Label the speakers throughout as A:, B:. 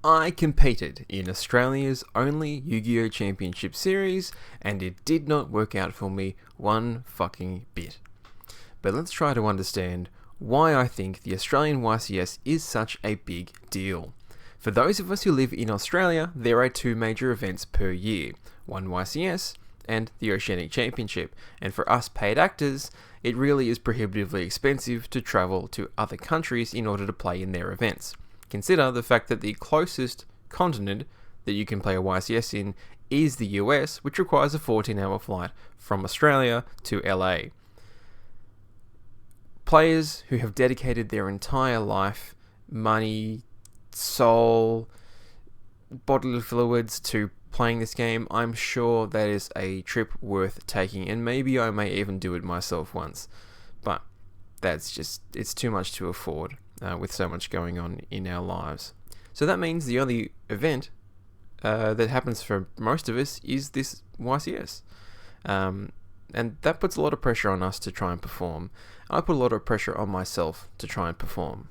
A: I competed in Australia's only Yu-Gi-Oh! Championship series, and it did not work out for me one fucking bit. But let's try to understand why I think the Australian YCS is such a big deal. For those of us who live in Australia, there are two major events per year, one YCS and the Oceanic Championship, and for us paid actors, it really is prohibitively expensive to travel to other countries in order to play in their events. Consider the fact that the closest continent that you can play a YCS in is the US, which requires a 14-hour flight from Australia to LA. Players who have dedicated their entire life, money, soul, bodily fluids to playing this game, I'm sure that is a trip worth taking, and maybe I may even do it myself once. But it's too much to afford with so much going on in our lives. So that means the only event that happens for most of us is this YCS. And that puts a lot of pressure on us to try and perform. I put a lot of pressure on myself to try and perform.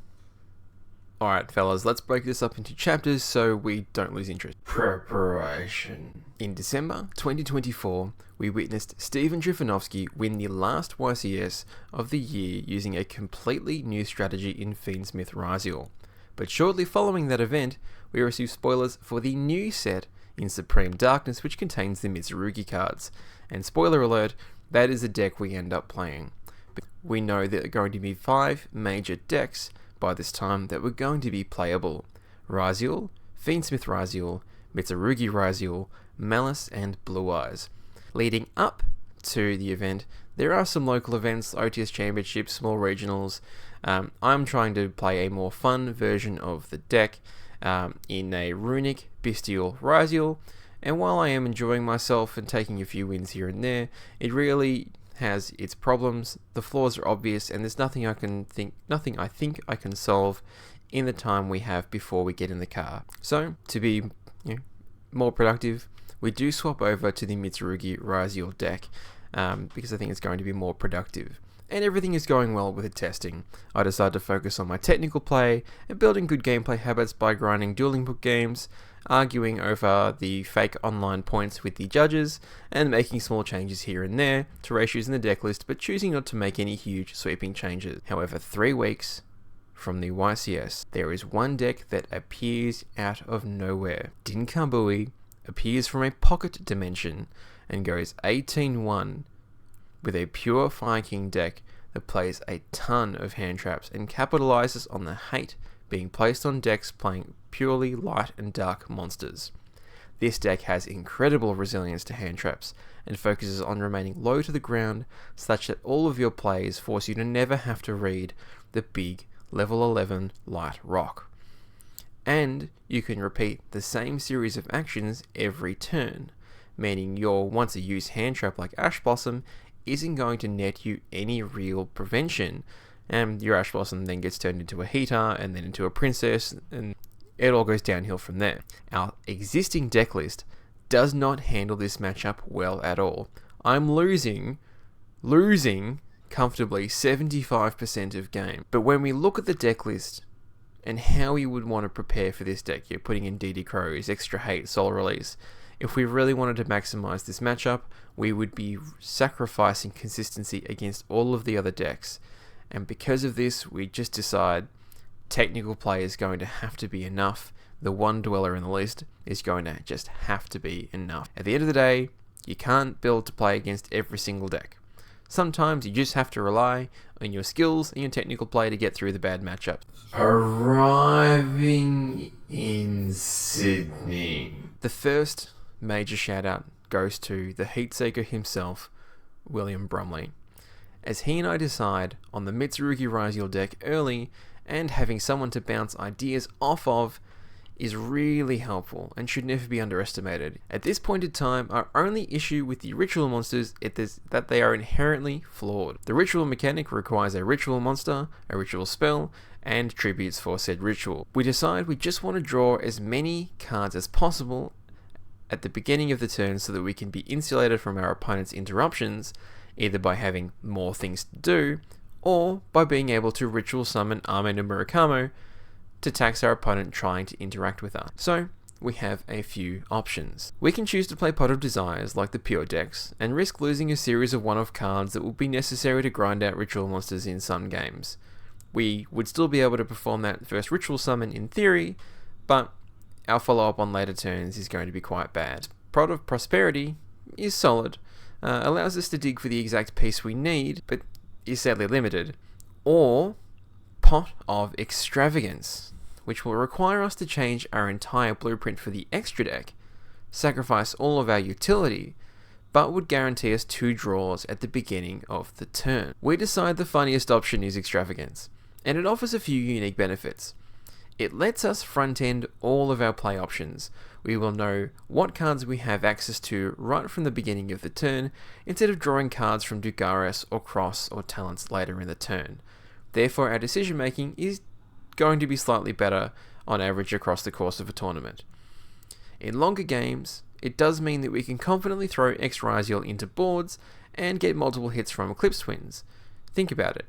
A: Alright fellas, let's break this up into chapters so we don't lose interest. Preparation. In December 2024, we witnessed Steven Trifanovsky win the last YCS of the year using a completely new strategy in Fiendsmith Raziel. But shortly following that event, we received spoilers for the new set in Supreme Darkness, which contains the Mitsurugi cards. And spoiler alert, that is the deck we end up playing. But we know there are going to be 5 major decks by this time that were going to be playable: Raziel, Fiendsmith Raziel, Mitsurugi Raziel, Malice, and Blue Eyes. Leading up to the event, there are some local events, OTS Championships, small regionals. I'm trying to play a more fun version of the deck in a Runic Bestial Raziel, and while I am enjoying myself and taking a few wins here and there, it really has its problems. The flaws are obvious, and there's nothing I think I can solve in the time we have before we get in the car. So to be more productive, we do swap over to the Mitsurugi Raziel deck because I think it's going to be more productive. And everything is going well with the testing. I decided to focus on my technical play and building good gameplay habits by grinding dueling book games, arguing over the fake online points with the judges, and making small changes here and there to ratios in the deck list, but choosing not to make any huge sweeping changes. However, 3 weeks from the YCS, there is one deck that appears out of nowhere. Dinkabui appears from a pocket dimension and goes 18-1 with a pure Fire King deck that plays a ton of hand traps and capitalizes on the hate being placed on decks playing purely light and dark monsters. This deck has incredible resilience to hand traps and focuses on remaining low to the ground such that all of your plays force you to never have to read the big level 11 light rock. And you can repeat the same series of actions every turn, meaning your once a used hand trap like Ash Blossom isn't going to net you any real prevention, and your Ash Blossom then gets turned into a Heater and then into a Princess, and it all goes downhill from there. Our existing deck list does not handle this matchup well at all. I'm losing comfortably 75% of game. But when we look at the deck list and how you would want to prepare for this deck, you're putting in DD Crows, Extra Hate, Soul Release. If we really wanted to maximize this matchup, we would be sacrificing consistency against all of the other decks. And because of this, we just decide technical play is going to have to be enough. The one dweller in the list is going to just have to be enough. At the end of the day, you can't build to play against every single deck. Sometimes you just have to rely on your skills and your technical play to get through the bad matchups. Arriving in Sydney. The first major shout out goes to the Heatseeker himself, William Brumley, as he and I decide on the Mitsurugi Raziel deck early, and having someone to bounce ideas off of is really helpful and should never be underestimated. At this point in time, our only issue with the ritual monsters is that they are inherently flawed. The ritual mechanic requires a ritual monster, a ritual spell, and tributes for said ritual. We decide we just want to draw as many cards as possible at the beginning of the turn so that we can be insulated from our opponent's interruptions, either by having more things to do, or by being able to ritual summon Ame no Murakamo to tax our opponent trying to interact with us. So, we have a few options. We can choose to play Pot of Desires like the pure decks, and risk losing a series of one-off cards that will be necessary to grind out ritual monsters in some games. We would still be able to perform that first ritual summon in theory, but our follow-up on later turns is going to be quite bad. Pot of Prosperity is solid, allows us to dig for the exact piece we need, but is sadly limited. Or Pot of Extravagance, which will require us to change our entire blueprint for the extra deck, sacrifice all of our utility, but would guarantee us 2 draws at the beginning of the turn. We decide the funniest option is Extravagance, and it offers a few unique benefits. It lets us front-end all of our play options. We will know what cards we have access to right from the beginning of the turn, instead of drawing cards from Dugares or Cross or Talents later in the turn. Therefore, our decision making is going to be slightly better on average across the course of a tournament. In longer games, it does mean that we can confidently throw X-Ryziel into boards and get multiple hits from Eclipse Twins. Think about it.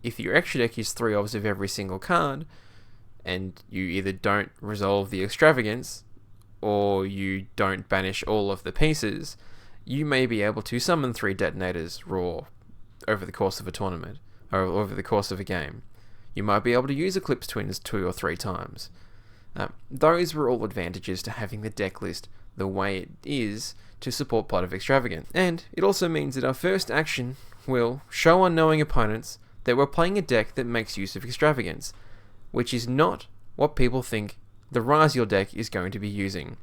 A: If your extra deck is 3 of every single card, and you either don't resolve the Extravagance, or you don't banish all of the pieces, you may be able to summon 3 Detonators raw over the course of a tournament, or over the course of a game. You might be able to use Eclipse Twins 2 or 3 times. Those were all advantages to having the deck list the way it is to support Pot of Extravagance. And it also means that our first action will show unknowing opponents that we're playing a deck that makes use of Extravagance, which is not what people think the Ryziel deck is going to be using.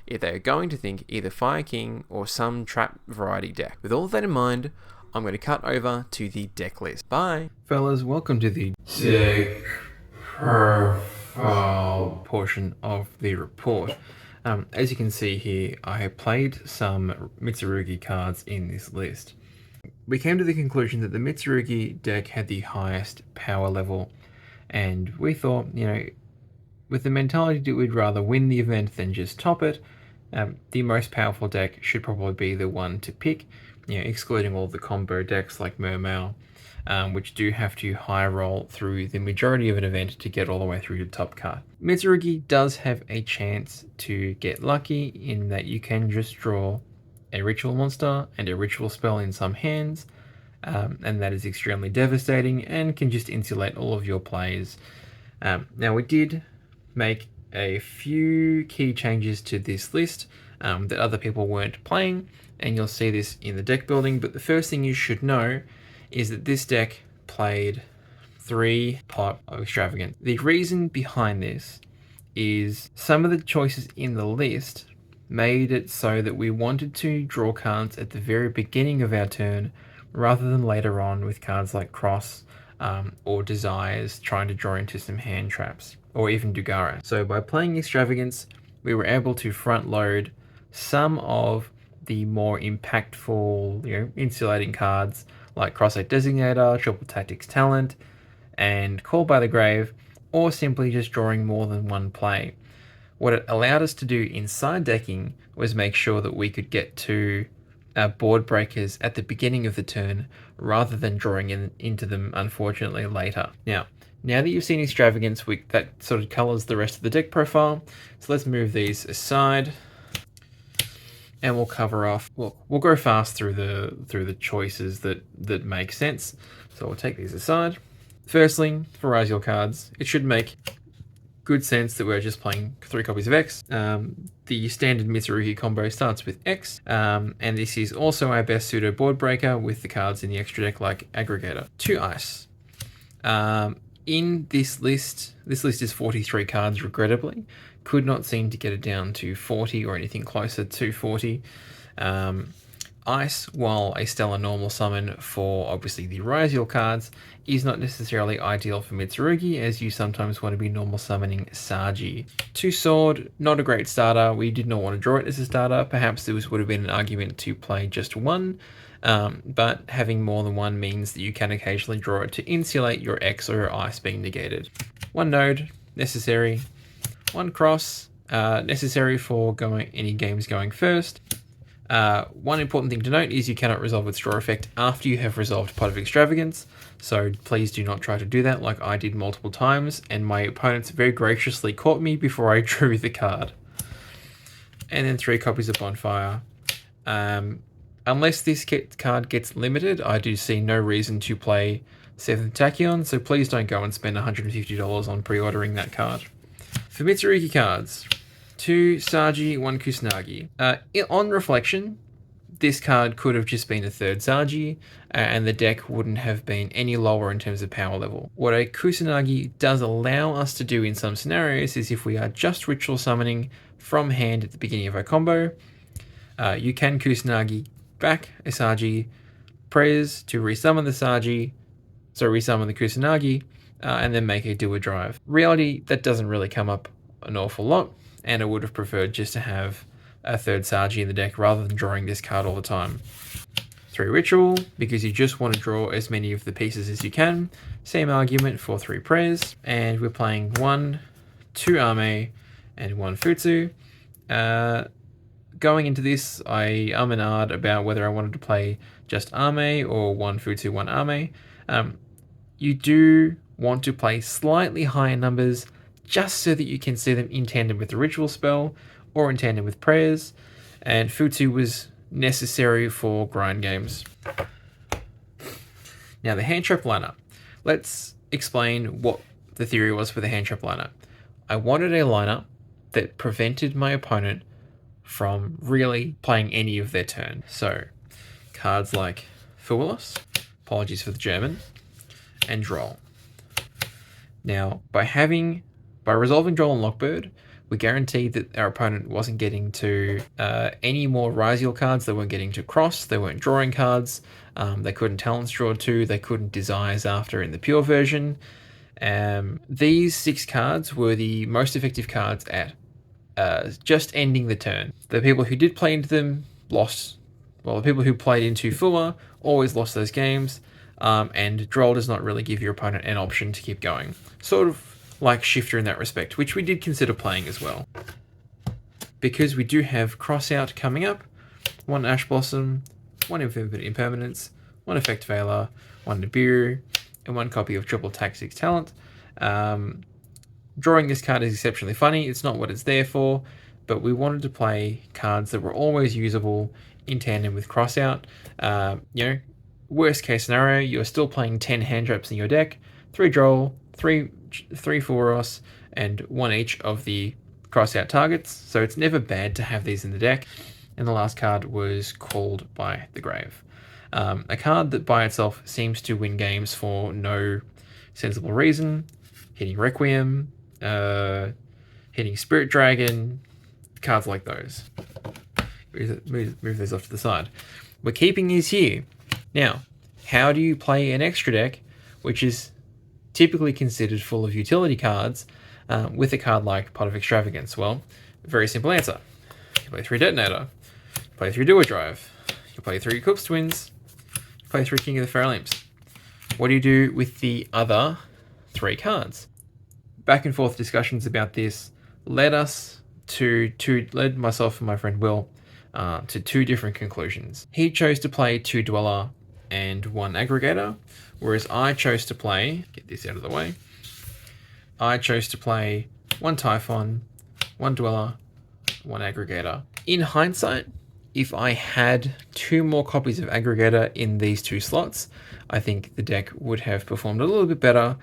A: If they are going to think either Fire King or some trap variety deck. With all of that in mind, I'm going to cut over to the deck list. Bye! Fellas, welcome to the deck profile portion of the report. As you can see here, I have played some Mitsurugi cards in this list. We came to the conclusion that the Mitsurugi deck had the highest power level, and we thought, with the mentality that we'd rather win the event than just top it, the most powerful deck should probably be the one to pick, excluding all the combo decks like Mermail, which do have to high roll through the majority of an event to get all the way through to top card. Mitsurugi does have a chance to get lucky in that you can just draw a ritual monster and a ritual spell in some hands, and that is extremely devastating and can just insulate all of your plays. Now, we did make a few key changes to this list that other people weren't playing, and you'll see this in the deck building, but the first thing you should know is that this deck played 3 Pot of Extravagance. The reason behind this is some of the choices in the list made it so that we wanted to draw cards at the very beginning of our turn rather than later on with cards like Cross or Desires trying to draw into some hand traps, or even Dugara. So by playing Extravagance, we were able to front load some of the more impactful, insulating cards like Cross-Eyed Designator, Triple Tactics Talent, and Call by the Grave, or simply just drawing more than one play. What it allowed us to do in side decking was make sure that we could get to board breakers at the beginning of the turn rather than drawing into them, unfortunately, later. Now that you've seen Extravagance, that sort of colours the rest of the deck profile. So let's move these aside, and we'll cover off. We'll go fast through the choices that make sense. So we'll take these aside. Firstly, for Ryziel cards, it should make good sense that we're just playing 3 copies of X. The standard Mitsurugi combo starts with X, and this is also our best pseudo board breaker with the cards in the extra deck like Aggregator. 2 ice. In this list is 43 cards, regrettably. Could not seem to get it down to 40 or anything closer to 40. Ice, while a stellar normal summon for obviously the Ryziel cards, is not necessarily ideal for Mitsurugi, as you sometimes want to be normal summoning Saji. 2 sword, not a great starter. We did not want to draw it as a starter. Perhaps there would have been an argument to play just 1, but having more than 1 means that you can occasionally draw it to insulate your X or your Ice being negated. 1 node, necessary. 1 cross, necessary for any games going first. One important thing to note is you cannot resolve its draw effect after you have resolved Pot of Extravagance, so please do not try to do that like I did multiple times, and my opponents very graciously caught me before I drew the card. And then 3 copies of Bonfire. Unless this card gets limited, I do see no reason to play 7th Tachyon, so please don't go and spend $150 on pre-ordering that card. For Mitsurugi cards, 2 Saji, 1 Kusanagi. On reflection, this card could have just been a 3rd Saji, and the deck wouldn't have been any lower in terms of power level. What a Kusanagi does allow us to do in some scenarios is if we are just ritual summoning from hand at the beginning of a combo, you can Kusanagi back a Saji, prez to resummon the Saji, so resummon the Kusanagi, and then make a do a drive. Reality, that doesn't really come up an awful lot, and I would have preferred just to have a 3rd Saji in the deck rather than drawing this card all the time. 3 Ritual, because you just want to draw as many of the pieces as you can. Same argument for 3 Prez, and we're playing 1, 2 Ame, and 1 Futsu. Going into this, I and ahed about whether I wanted to play just Ame or 1 Futsu, 1 Ame. You do want to play slightly higher numbers just so that you can see them in tandem with the ritual spell or in tandem with prayers, and Futsu was necessary for grind games. Now the hand trap lineup. Let's explain what the theory was for the hand trap lineup. I wanted a lineup that prevented my opponent from really playing any of their turn. So cards like Foolus, apologies for the German, and Droll. Now by resolving Droll and Lockbird, we guaranteed that our opponent wasn't getting to any more Ryziel cards. They weren't getting to Cross. They weren't drawing cards. They couldn't Talents draw 2. They couldn't Desires after in the pure version. These 6 cards were the most effective cards at just ending the turn. The people who did play into them lost. Well, the people who played into Fua always lost those games. And Droll does not really give your opponent an option to keep going. Sort of like Shifter in that respect, which we did consider playing as well. Because we do have Crossout coming up, 1 Ash Blossom, 1 Impermanence, 1 Effect Veiler, 1 Nibiru, and 1 copy of Triple Tactics Talent. Drawing this card is exceptionally funny. It's not what it's there for, but we wanted to play cards that were always usable in tandem with Crossout. Worst case scenario, you're still playing 10 hand traps in your deck, 3 Droll, 3 Furos, and 1 each of the Crossout targets, so it's never bad to have these in the deck. And the last card was Called by the Grave. A card that by itself seems to win games for no sensible reason. Hitting Requiem, hitting Spirit Dragon, cards like those. Move those off to the side. We're keeping these here. Now, how do you play an extra deck, which is typically considered full of utility cards, with a card like Pot of Extravagance? Well, very simple answer. You play 3 Detonator, you play 3 Do-A Drive, you play 3 Eclipse Twins, you play 3 King of the Pharaoh Limps. What do you do with the other 3 cards? Back and forth discussions about this led myself and my friend Will to 2 different conclusions. He chose to play 2 Dweller and 1 Aggregator, whereas I chose to play, get this out of the way, I chose to play 1 Typhon, 1 Dweller, 1 Aggregator. In hindsight, if I had 2 more copies of Aggregator in these 2 slots, I think the deck would have performed a little bit better,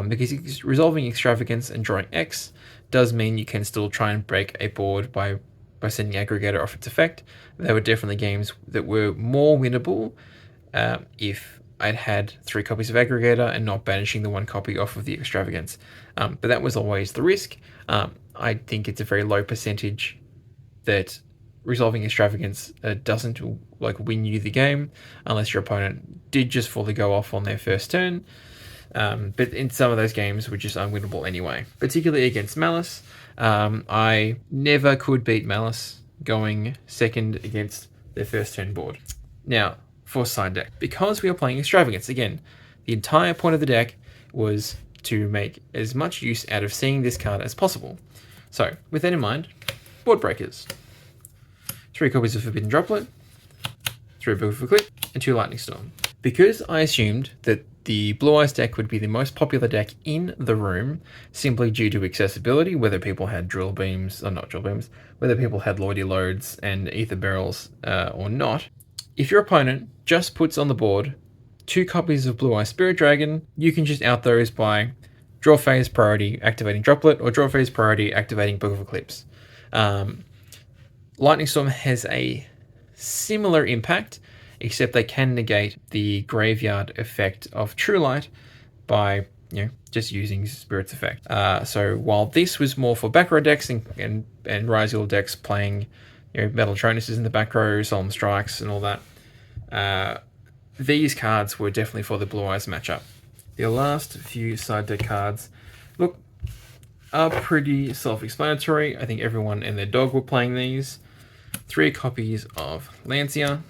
A: because resolving Extravagance and drawing X does mean you can still try and break a board by sending Aggregator off its effect. There were definitely games that were more winnable if I'd had 3 copies of Aggregator and not banishing the 1 copy off of the Extravagance. But that was always the risk. I think it's a very low percentage that resolving Extravagance doesn't win you the game, unless your opponent did just fully go off on their first turn. But in some of those games were just unwinnable anyway, particularly against Malice. I never could beat Malice going second against their first turn board. Now, for side deck, because we are playing Extravagance, again, the entire point of the deck was to make as much use out of seeing this card as possible. So, with that in mind, board breakers. 3 copies of Forbidden Droplet, 3 Beautiful Clip, and 2 Lightning Storm. Because I assumed that the Blue Eyes deck would be the most popular deck in the room, simply due to accessibility, whether people had drill beams, or not drill beams, whether people had Lloydie Loads and Ether Barrels or not. If your opponent just puts on the board 2 copies of Blue Eye Spirit Dragon, you can just out those by draw phase priority activating Droplet or draw phase priority activating Book of Eclipse. Lightning Storm has a similar impact, except they can negate the graveyard effect of True Light by just using Spirit's effect. So while this was more for back row decks and Ryziel decks playing Metal Tronuses in the back row, Solemn Strikes and all that, these cards were definitely for the Blue Eyes matchup. The last few side deck cards are pretty self-explanatory. I think everyone and their dog were playing these. 3 copies of Lancia,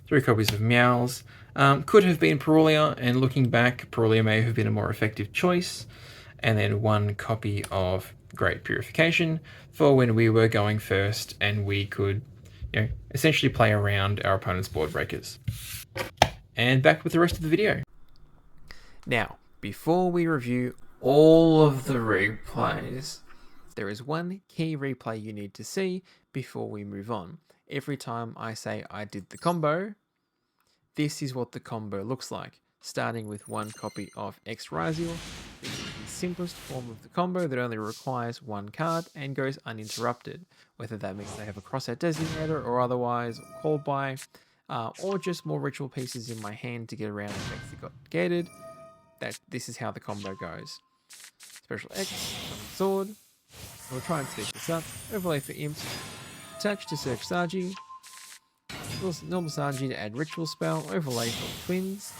A: 3 copies of Meows. Could have been Perulia, and looking back, Perulia may have been a more effective choice. And then 1 copy of Great Purification for when we were going first and we could essentially play around our opponent's board breakers. And back with the rest of the video. Now, before we review all of the replays, there is one key replay you need to see before we move on. Every time I say I did the combo, this is what the combo looks like. Starting with 1 copy of X Ryziel. This is the simplest form of the combo that only requires 1 card and goes uninterrupted. Whether that means they have a crossout designator or otherwise, called by, or just more ritual pieces in my hand to get around effects that got gated. This is how the combo goes. Special X, summon sword. We'll try and speed this up. Overlay for imps. Attach to search Saji. Normal Saji to add ritual spell. Overlay for twins.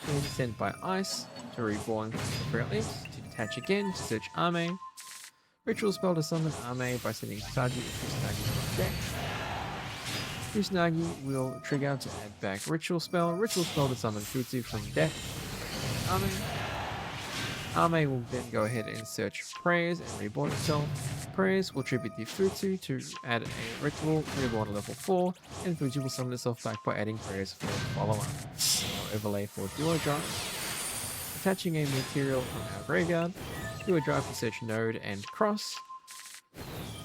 A: Then sent by ice to reborn Imperial Imps. To detach again to search Arme. Ritual spell to summon Arme by sending Saji to Kusanagi to deck. Kusanagi will trigger to add back ritual spell. Ritual spell to summon Futsu from deck. Arme. Arme will then go ahead and search Prayers and reborn itself. Prayers will tribute the Futsu to add a ritual, reborn at level 4, and Futsu will summon itself back by adding Prayers for a follow-up. Now overlay for Duo Drive. Attaching a material from our graveyard. Duo Drive to search Node and Cross.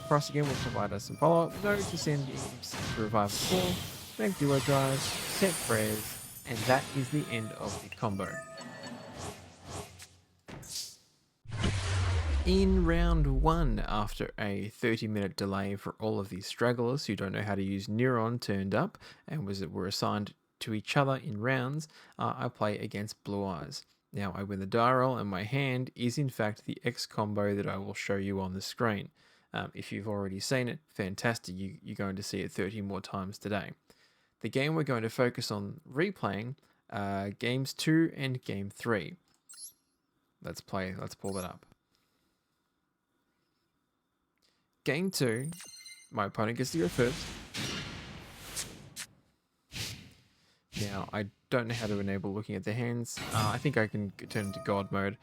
A: Cross again will provide us some follow-up. Node to send imps to revive the 4. Make Duo Drive, set Prayers, and that is the end of the combo. In round 1, after a 30-minute delay for all of these stragglers who don't know how to use Neuron turned up and were assigned to each other in rounds, I play against Blue Eyes. Now I win the die roll and my hand is in fact the X combo that I will show you on the screen. If you've already seen it, fantastic, you're going to see it 30 more times today. The game we're going to focus on replaying games 2 and game 3. Let's pull that up. Game 2, my opponent gets to go first. Now, I don't know how to enable looking at the hands. I think I can turn into God mode,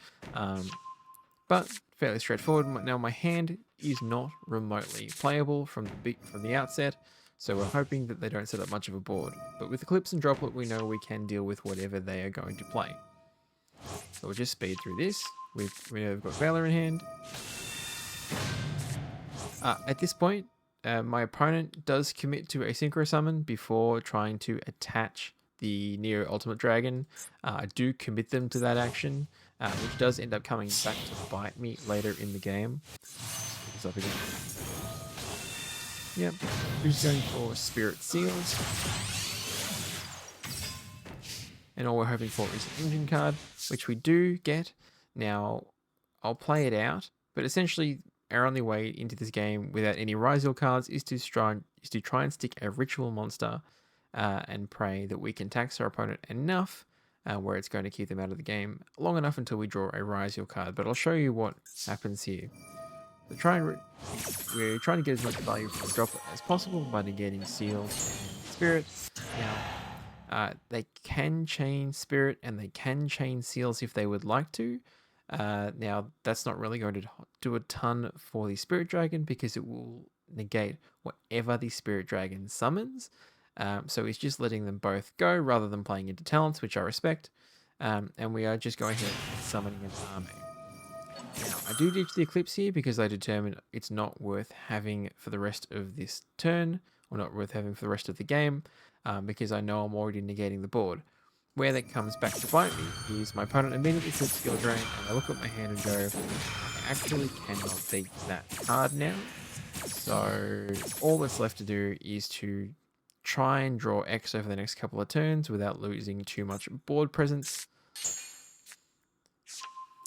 A: but fairly straightforward. Now, my hand is not remotely playable from the outset, so we're hoping that they don't set up much of a board. But with Eclipse and Droplet, we know we can deal with whatever they are going to play. So we'll just speed through this. We've got Valor in hand. At this point, my opponent does commit to a Synchro Summon before trying to attach the Neo Ultimate Dragon. I do commit them to that action, which does end up coming back to bite me later in the game. Yep, we're just going for Spirit Seals. And all we're hoping for is an engine card, which we do get. Now, I'll play it out, but essentially our only way into this game without any Ryziel cards is to try and stick a ritual monster and pray that we can tax our opponent enough where it's going to keep them out of the game long enough until we draw a Ryziel card. But I'll show you what happens here. So we're trying to get as much value from the Droplet as possible by negating Seals and Spirits. Now, they can chain Spirit and they can chain Seals if they would like to. Now, that's not really going to do a ton for the Spirit Dragon because it will negate whatever the Spirit Dragon summons. So he's just letting them both go rather than playing into talents, which I respect. And we are just going ahead and summoning an army. Now, I do ditch the Eclipse here because I determine it's not worth having for the rest of this turn, or not worth having for the rest of the game, because I know I'm already negating the board. Where that comes back to bite me is my opponent immediately says skill drain, and I look at my hand and go, I actually cannot beat that card now. So all that's left to do is to try and draw X over the next couple of turns without losing too much board presence.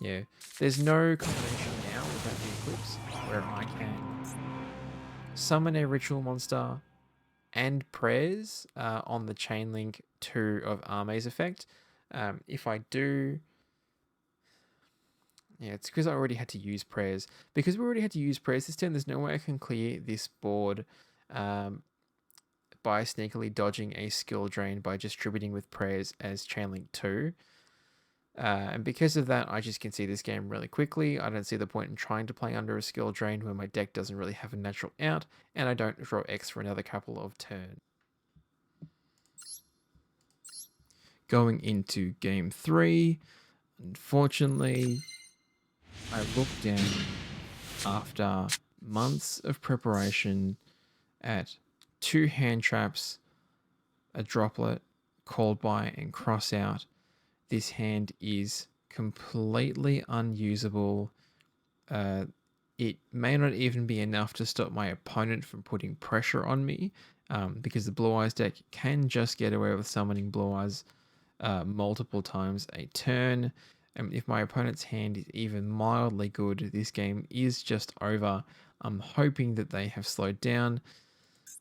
A: Yeah, there's no combination now without the Eclipse where I can summon a ritual monster and prayers on the chain link 2 of Arme's effect. If I do... Yeah, it's because I already had to use prayers. Because we already had to use prayers this turn, there's no way I can clear this board by sneakily dodging a skill drain by distributing with prayers as chain link 2. And because of that, I just can see this game really quickly. I don't see the point in trying to play under a skill drain when my deck doesn't really have a natural out, and I don't draw X for another couple of turns. Going into game 3, unfortunately, I looked down after months of preparation at 2 hand traps, a droplet, called by, and cross out. This hand is completely unusable. It may not even be enough to stop my opponent from putting pressure on me, because the Blue Eyes deck can just get away with summoning Blue Eyes multiple times a turn. If my opponent's hand is even mildly good, this game is just over. I'm hoping that they have slowed down,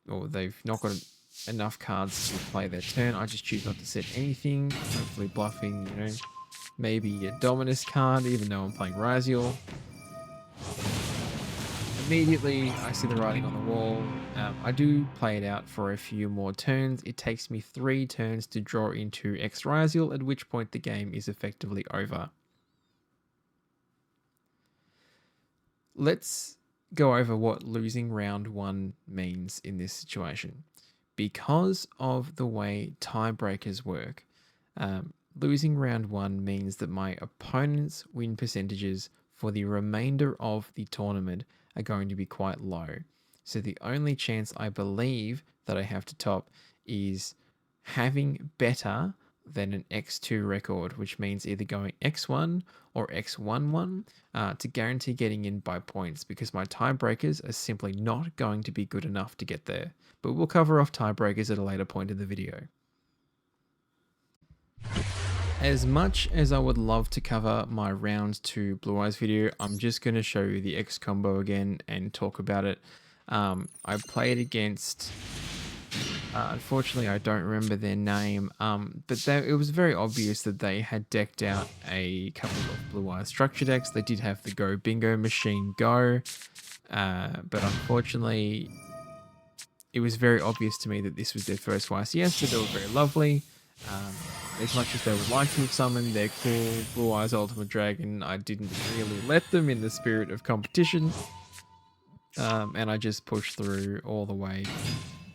A: or they've not got enough cards to play their turn. I just choose not to set anything, hopefully bluffing, maybe a Dominus card, even though I'm playing Raziel. Immediately, I see the writing on the wall. I do play it out for a few more turns. It takes me 3 turns to draw into X Raziel, at which point the game is effectively over. Let's go over what losing round 1 means in this situation. Because of the way tiebreakers work, losing round 1 means that my opponent's win percentages for the remainder of the tournament are going to be quite low. So the only chance I believe that I have to top is having better than an X2 record, which means either going X1 or X11 to guarantee getting in by points, because my tiebreakers are simply not going to be good enough to get there. But we'll cover off tiebreakers at a later point in the video. As much as I would love to cover my round 2 Blue Eyes video, I'm just going to show you the X combo again and talk about it. I played against... unfortunately, I don't remember their name, but it was very obvious that they had decked out a couple of Blue Eyes structure decks. They did have the Go Bingo Machine Go, but unfortunately, it was very obvious to me that this was their first YCS, but they were very lovely. As much as they would like to have summoned their cool Blue Eyes Ultimate Dragon, I didn't really let them in the spirit of competition, and I just pushed through all the way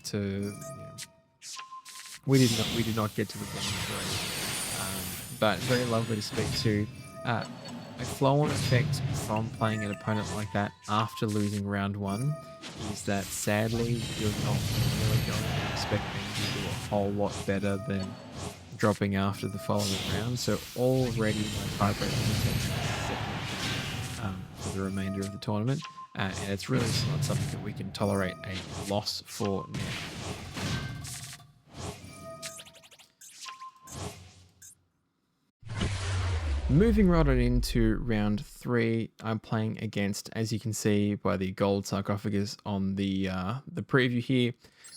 A: to... We did not get to the game 3, but very lovely to speak to. A flow-on effect from playing an opponent like that after losing round 1 is that sadly you're not really going to expect them to do a whole lot better than dropping after the following round. So already my tiebreaker is for the remainder of the tournament, and it's really not something that we can tolerate a loss for now. Moving right on into round 3, I'm playing against, as you can see by the gold sarcophagus on the preview here,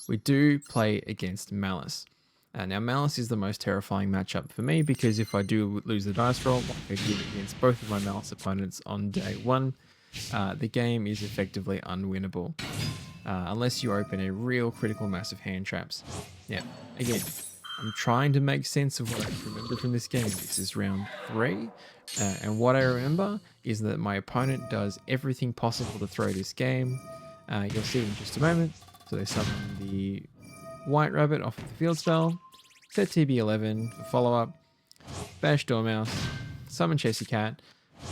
A: we do play against Malice. Now Malice is the most terrifying matchup for me, because if I do lose the dice roll, like I did against both of my Malice opponents on day 1, the game is effectively unwinnable, unless you open a real critical mass of hand traps. Yeah, again, I'm trying to make sense of what I remember from this game. This is round 3, and what I remember is that my opponent does everything possible to throw this game. You'll see in just a moment. So they summon the White Rabbit off of the field spell, set TB11 for follow-up, bash Dormouse, summon Chessy Cat.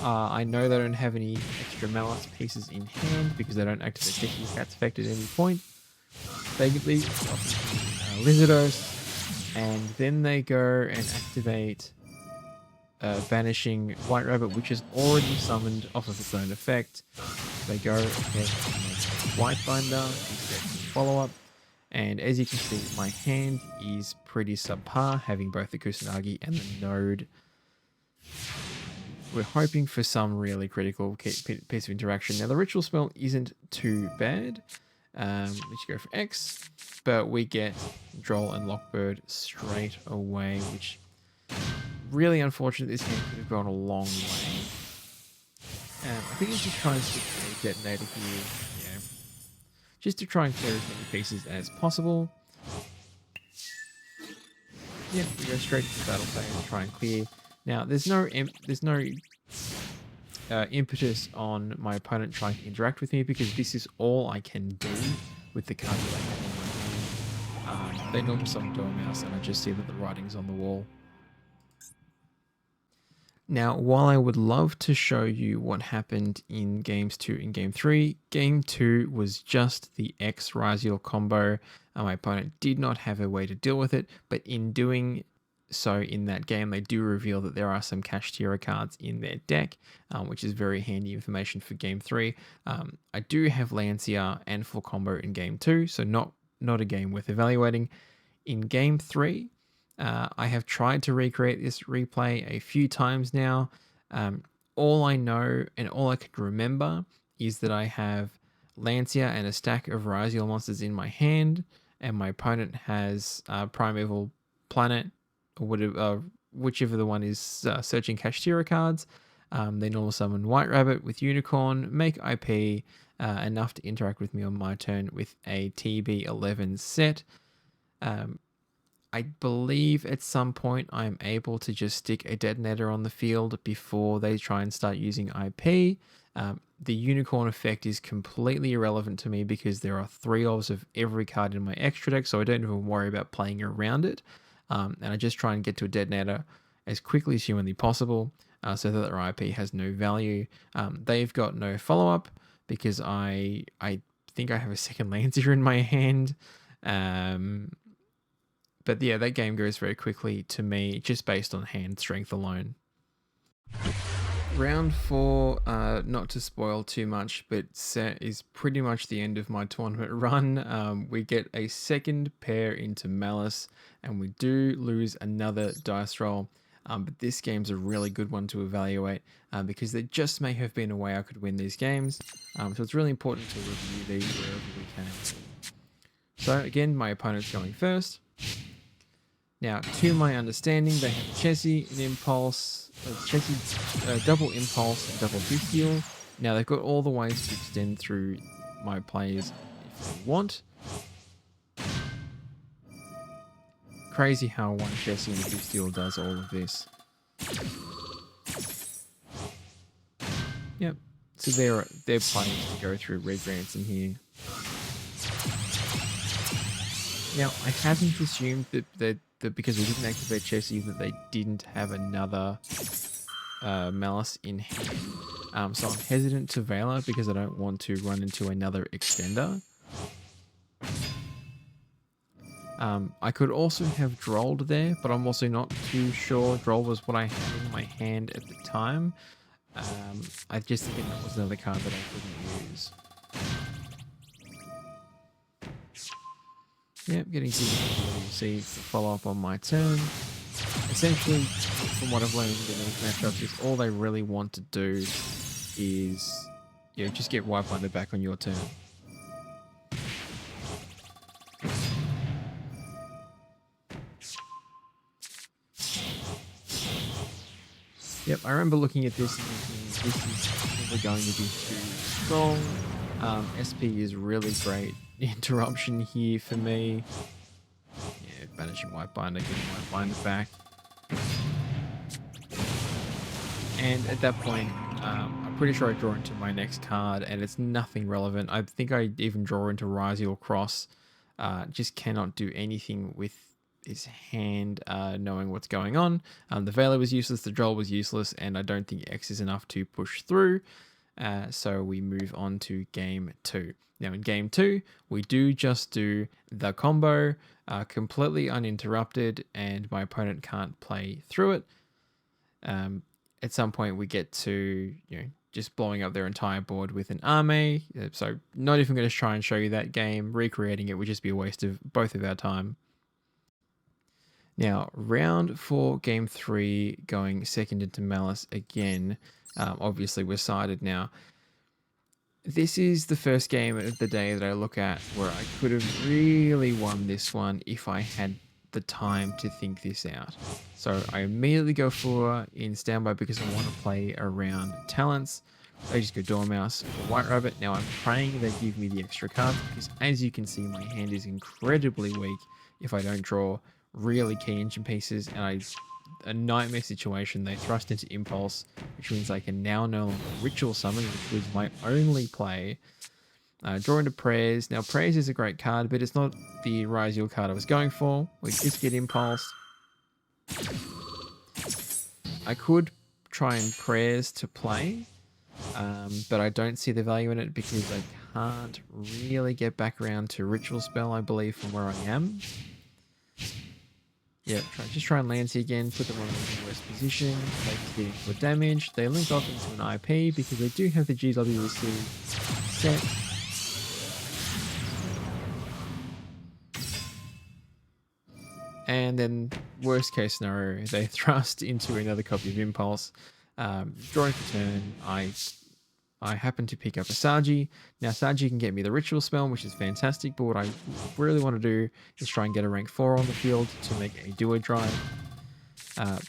A: I know they don't have any extra Malice pieces in hand because they don't activate Chessy Cat's effect at any point. They leave Lizardos, and then they go and activate Vanishing White Rabbit, which is already summoned off of its own effect. They go ahead and make White Binder and set follow-up. And as you can see, my hand is pretty subpar, having both the Kusanagi and the Node. We're hoping for some really critical piece of interaction. Now, the ritual spell isn't too bad. Let's go for X, but we get Droll and Lockbird straight away, which really unfortunate. This game could have gone a long way. I think it's just trying to stick to a detonator here. Yeah. Just to try and clear as many pieces as possible. Yeah, we go straight to the battle phase and try and clear. Now, there's no impetus on my opponent trying to interact with me because this is all I can do with the card that I have in my hand. They normal summon Dormouse, and I just see that the writing's on the wall. Now, while I would love to show you what happened in games 2 and game 3, game 2 was just the X Raziel combo. My opponent did not have a way to deal with it, but in doing so in that game, they do reveal that there are some Kashtira cards in their deck, which is very handy information for game 3. I do have Lancia and full combo in game 2, so not a game worth evaluating. In game 3, I have tried to recreate this replay a few times now. All I know and all I can remember is that I have Lancia and a stack of Raziel monsters in my hand, and my opponent has Primeval Planet, or whatever, whichever the one is searching Kashtira cards. They normal summon White Rabbit with Unicorn, make IP enough to interact with me on my turn with a TB11 set. I believe at some point I'm able to just stick a detonator on the field before they try and start using IP. The Unicorn effect is completely irrelevant to me because there are 3 ofs of every card in my extra deck, so I don't even worry about playing around it. And I just try and get to a detonator as quickly as humanly possible so that their IP has no value. They've got no follow-up because I think I have a second Lancia in my hand. But yeah, that game goes very quickly to me, just based on hand strength alone. Round 4, not to spoil too much, but is pretty much the end of my tournament run. We get a second pair into Malice, and we do lose another dice roll. But this game's a really good one to evaluate because there just may have been a way I could win these games. So it's really important to review these wherever we can. So again, my opponent's going first. Now, to my understanding, they have Chessy, an Impulse, double Impulse, and double Big Heal. Now, they've got all the ways to extend through my players if they want. Crazy how one Chessy and a Big Heal does all of this. Yep. So they're planning to go through Red Ransom here. Now, I haven't assumed that because we didn't activate Chessy that they didn't have another Malice in hand. So I'm hesitant to Veiler because I don't want to run into another extender. I could also have Drolled there, but I'm also not too sure. Droll was what I had in my hand at the time. I just think that was another card that I couldn't use. Yep, getting to see the follow-up on my turn. Essentially, from what I've learned in these matchups, is all they really want to do is, just get White Binder back on your turn. Yep, I remember looking at this and thinking, this is probably going to be too strong. SP is really great interruption here for me. Yeah, banishing White Binder, getting White Binders back. And at that point, I'm pretty sure I draw into my next card, and it's nothing relevant. I think I even draw into Ryziel Cross. Just cannot do anything with his hand knowing what's going on. The Veiler was useless, the Droll was useless, and I don't think X is enough to push through. So we move on to game 2. Now in game 2, we do just do the combo, completely uninterrupted, and my opponent can't play through it. At some point we get to, just blowing up their entire board with an army. So not even going to try and show you that game. Recreating it would just be a waste of both of our time. Now, round 4, game 3, going second into Malice again. Obviously, we're sided now. This is the first game of the day that I look at where I could have really won this one if I had the time to think this out. So I immediately go for in standby because I want to play around talents. I just go Dormouse for White Rabbit. Now I'm praying they give me the extra cards because, as you can see, my hand is incredibly weak if I don't draw really key engine pieces, and a nightmare situation. They thrust into Impulse, which means I can now no longer Ritual Summon, which was my only play. Draw into Prayers. Now Prayers is a great card, but it's not the Ryziel card I was going for. We just get Impulse. I could try and Prayers to play, but I don't see the value in it because I can't really get back around to Ritual Spell, I believe, from where I am. Yeah, just try and Lancy again, put them on the worst position, they can get into a damage, they link off into an IP because they do have the GWC set. And then, worst case scenario, they thrust into another copy of Impulse. Drawing for turn, I happen to pick up a Saji. Now Saji can get me the Ritual Spell, which is fantastic, but what I really want to do is try and get a rank 4 on the field to make a duo drive.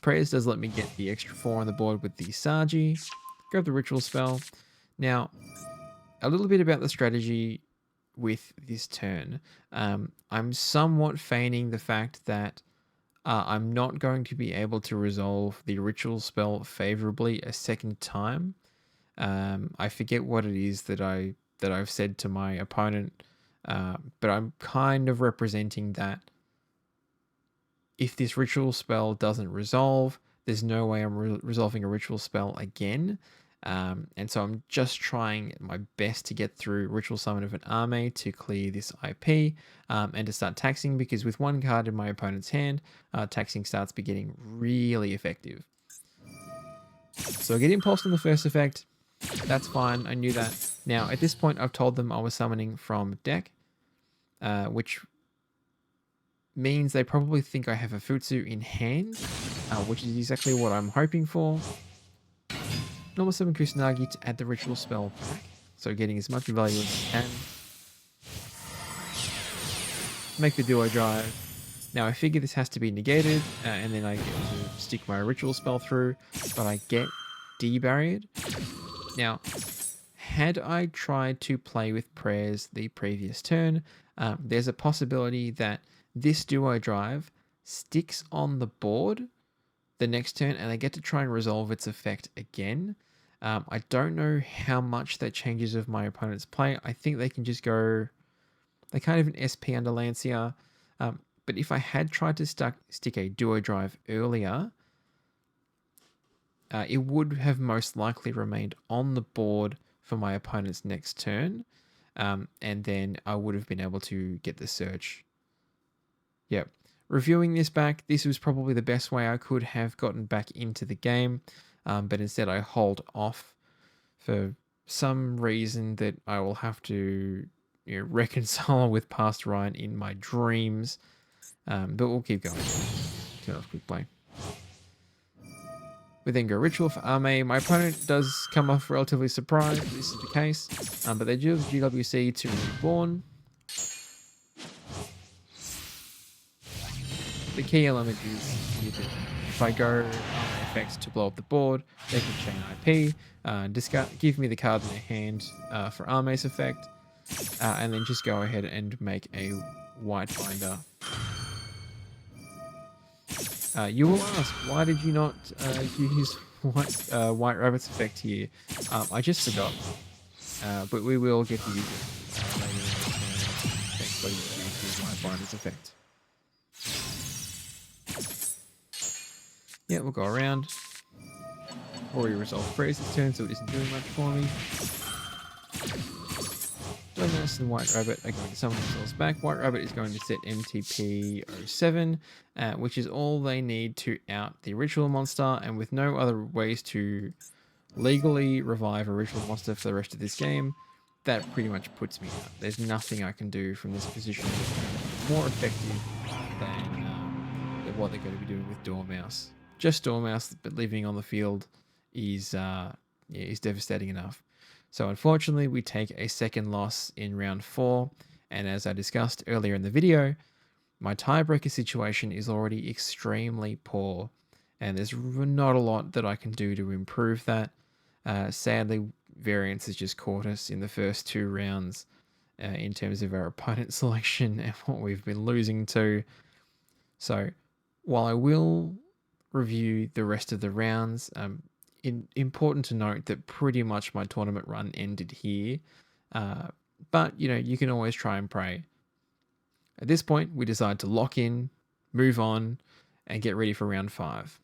A: Prayers does let me get the extra 4 on the board with the Saji. Grab the Ritual Spell. Now, a little bit about the strategy with this turn. I'm somewhat feigning the fact that I'm not going to be able to resolve the Ritual Spell favorably a second time. I forget what it is that I've said to my opponent, but I'm kind of representing that if this Ritual Spell doesn't resolve, there's no way I'm resolving a Ritual Spell again. And so I'm just trying my best to get through Ritual Summon of an army to clear this IP, and to start taxing, because with one card in my opponent's hand, taxing starts getting really effective. So I get Impulsed on the first effect. That's fine, I knew that. Now, at this point, I've told them I was summoning from deck, which means they probably think I have a Futsu in hand, which is exactly what I'm hoping for. Normal summon Kusanagi to add the Ritual Spell back, so getting as much value as I can. Make the duo drive. Now, I figure this has to be negated, and then I get to stick my Ritual Spell through, but I get debarriered. Now, had I tried to play with Prayers the previous turn, there's a possibility that this duo drive sticks on the board the next turn and I get to try and resolve its effect again. I don't know how much that changes of my opponent's play. I think they can just go... They can't even SP under Lancia. But if I had tried to stick a duo drive earlier, it would have most likely remained on the board for my opponent's next turn. And then I would have been able to get the search. Yep. Reviewing this back, this was probably the best way I could have gotten back into the game. But instead I hold off for some reason that I will have to reconcile with past Ryan in my dreams. But we'll keep going. Turn off quick play. We then go Ritual for Arme. My opponent does come off relatively surprised this is the case, but they do have GWC to Reborn. The key element is if I go effects to blow up the board, they can chain IP, give me the card in their hand for Arme's effect, and then just go ahead and make a White Binder. You will ask, why did you not use White Rabbit's effect here? I just forgot, but we will get to use it later in the turn. Thanks, buddy. Use my finder's effect. Yeah, we'll go around. Already resolved Fraser's turn, so it isn't doing much for me. Dormouse and White Rabbit are going to summon themselves back. White Rabbit is going to set MTP 07, which is all they need to out the ritual monster, and with no other ways to legally revive a ritual monster for the rest of this game, that pretty much puts me out. There's nothing I can do from this position that's more effective than what they're going to be doing with Dormouse. Just Dormouse, but leaving on the field is devastating enough. So unfortunately, we take a second loss in round 4, and as I discussed earlier in the video, my tiebreaker situation is already extremely poor, and there's not a lot that I can do to improve that. Sadly, variance has just caught us in the first 2 rounds in terms of our opponent selection and what we've been losing to. So while I will review the rest of the rounds, important to note that pretty much my tournament run ended here, but you can always try and pray. At this point, we decide to lock in, move on, and get ready for round 5.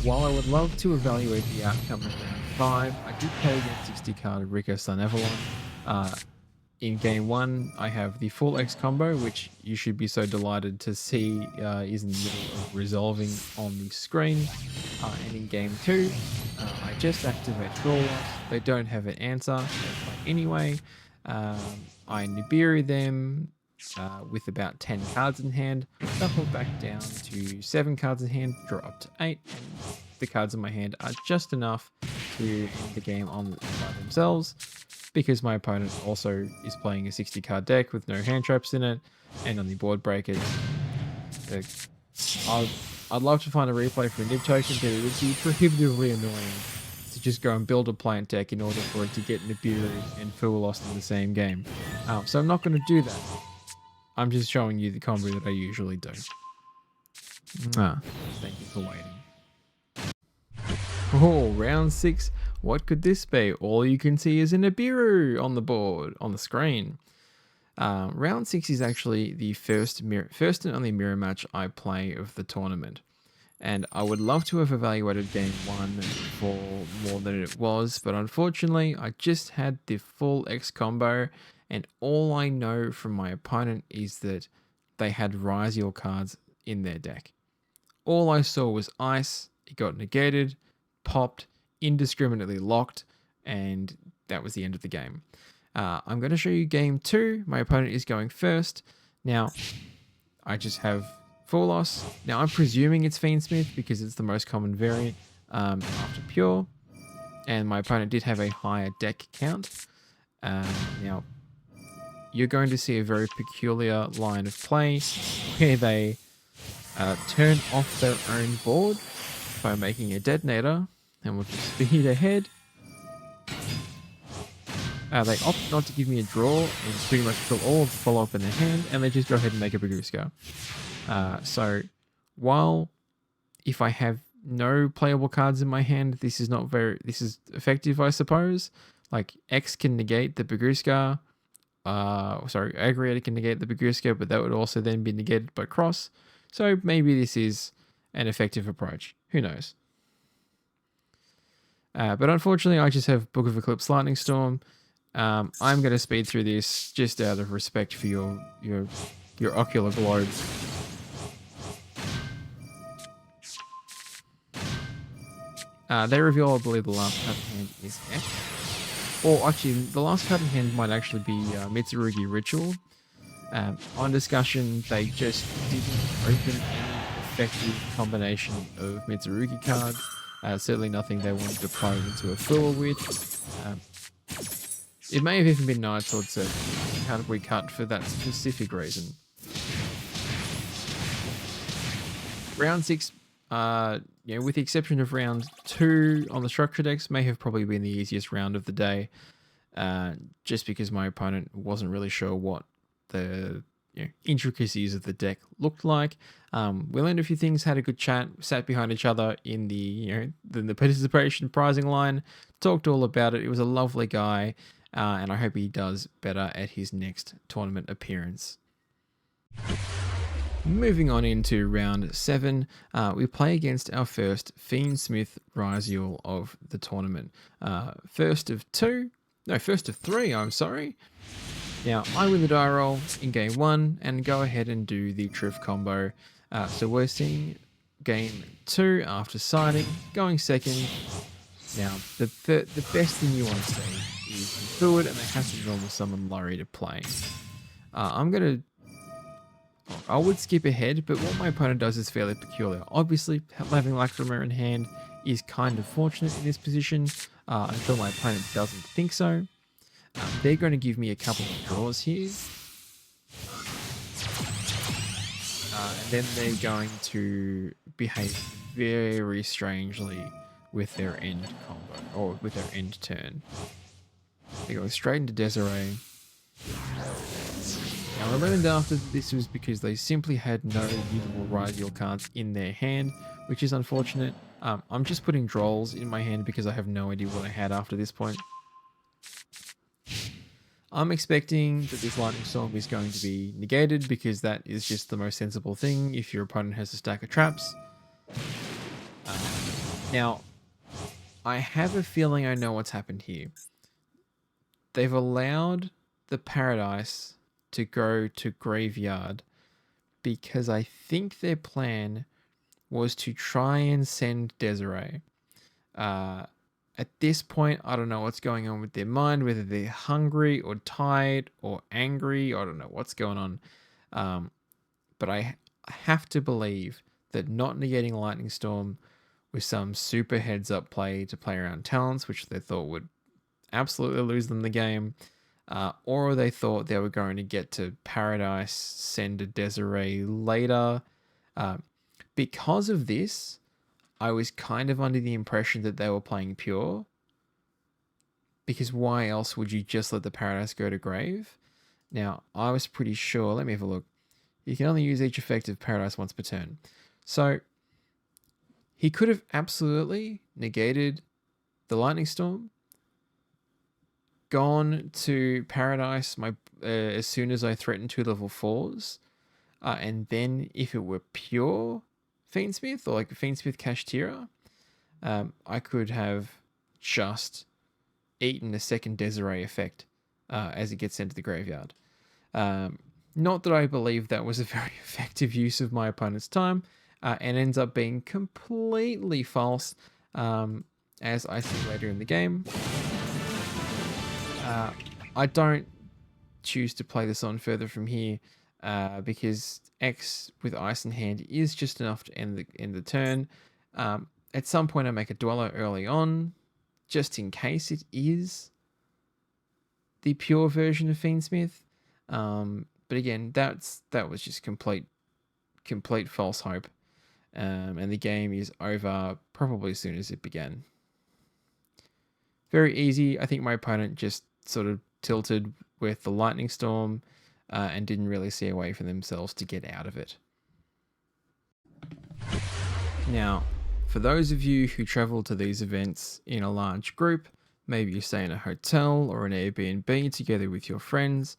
A: While I would love to evaluate the outcome of round 5, I did play against 60 card Rico Sun Avalon. In game 1, I have the full X combo, which you should be so delighted to see is in the middle of resolving on the screen. And in game 2, I just activate Draw Loss. They don't have an answer anyway. I Nibiru them with about 10 cards in hand, shuffle back down to 7 cards in hand, draw up to 8, and the cards in my hand are just enough to end the game by themselves, because my opponent also is playing a 60 card deck with no hand traps in it, and on the board breakers. I'd love to find a replay for a Nib token, but it would be prohibitively annoying to just go and build a plant deck in order for it to get Nibiru and Fool Lost in the same game. So I'm not going to do that. I'm just showing you the combo that I usually do. Thank you for waiting. Oh, round 6. What could this be? All you can see is a Nibiru on the board, on the screen. Round 6 is actually the first and only mirror match I play of the tournament. And I would love to have evaluated game 1 for more than it was, but unfortunately I just had the full X combo, and all I know from my opponent is that they had Ryziel cards in their deck. All I saw was ice, it got negated, popped, indiscriminately locked, and that was the end of the game. I'm going to show you game 2. My opponent is going first. Now, I just have Full Loss. Now, I'm presuming it's Fiendsmith because it's the most common variant after Pure, and my opponent did have a higher deck count. Now, you're going to see a very peculiar line of play where they turn off their own board by making a detonator, and we'll just speed ahead. They opt not to give me a draw and pretty much kill all of the follow-up in their hand, and they just go ahead and make a Baguska. So while if I have no playable cards in my hand, this is effective, I suppose. Like X can negate the Baguska. Aggregator can negate the Baguska, but that would also then be negated by Cross. So maybe this is an effective approach. Who knows? But unfortunately, I just have Book of Eclipse Lightning Storm. I'm going to speed through this just out of respect for your ocular globe. They reveal, I believe, the last card in hand is X. Or actually, the last card in hand might actually be Mitsurugi Ritual. On discussion, they just didn't open any effective combination of Mitsurugi cards. Certainly nothing they wanted to play into a Fool with. It may have even been Night Sword set. How did we cut for that specific reason? Round 6, with the exception of round 2 on the structure decks, may have probably been the easiest round of the day, just because my opponent wasn't really sure what the intricacies of the deck looked like. We learned a few things, had a good chat, sat behind each other in the participation prizing line, talked all about it. It was a lovely guy, and I hope he does better at his next tournament appearance. Moving on into round 7, we play against our first Fiendsmith Ryziel of the tournament. First of 3, I'm sorry. Now, I win the die roll in game 1 and go ahead and do the Triff combo. So we're seeing game 2 after siding, going second. Now, the best thing you want to see is do it, and they have to normal summon Lurry to play. I would skip ahead, but what my opponent does is fairly peculiar. Obviously, having Lacrima in hand is kind of fortunate in this position, until my opponent doesn't think so. They're going to give me a couple of draws here. And then they're going to behave very strangely with their end combo, or with their end turn. They're going straight into Desiree. Now, I learned after this was because they simply had no usable Ryziel cards in their hand, which is unfortunate. I'm just putting Drolls in my hand because I have no idea what I had after this point. I'm expecting that this Lightning Storm is going to be negated because that is just the most sensible thing if your opponent has a stack of traps. Now, I have a feeling I know what's happened here. They've allowed the Paradise to go to Graveyard because I think their plan was to try and send Desiree. At this point, I don't know what's going on with their mind, whether they're hungry or tired or angry. I don't know what's going on. But I have to believe that not negating Lightning Storm was some super heads-up play to play around talents, which they thought would absolutely lose them the game. Or they thought they were going to get to Paradise, send a Desiree later. Because of this, I was kind of under the impression that they were playing pure. Because why else would you just let the Paradise go to grave? Now, I was pretty sure, let me have a look. You can only use each effect of Paradise once per turn. So, he could have absolutely negated the Lightning Storm, gone to Paradise as soon as I threatened 2 level 4s, and then if it were pure Fiendsmith, or like a Fiendsmith Kashtira, I could have just eaten a second Desiree effect as it gets sent to the graveyard. Not that I believe that was a very effective use of my opponent's time, and ends up being completely false, as I see later in the game. I don't choose to play this on further from here, because X with Ice in hand is just enough to end the turn. At some point I make a Dweller early on, just in case it is the pure version of Fiendsmith. But again, that was just complete false hope. And the game is over probably as soon as it began. Very easy. I think my opponent just sort of tilted with the Lightning Storm, and didn't really see a way for themselves to get out of it. Now, for those of you who travel to these events in a large group, maybe you stay in a hotel or an Airbnb together with your friends,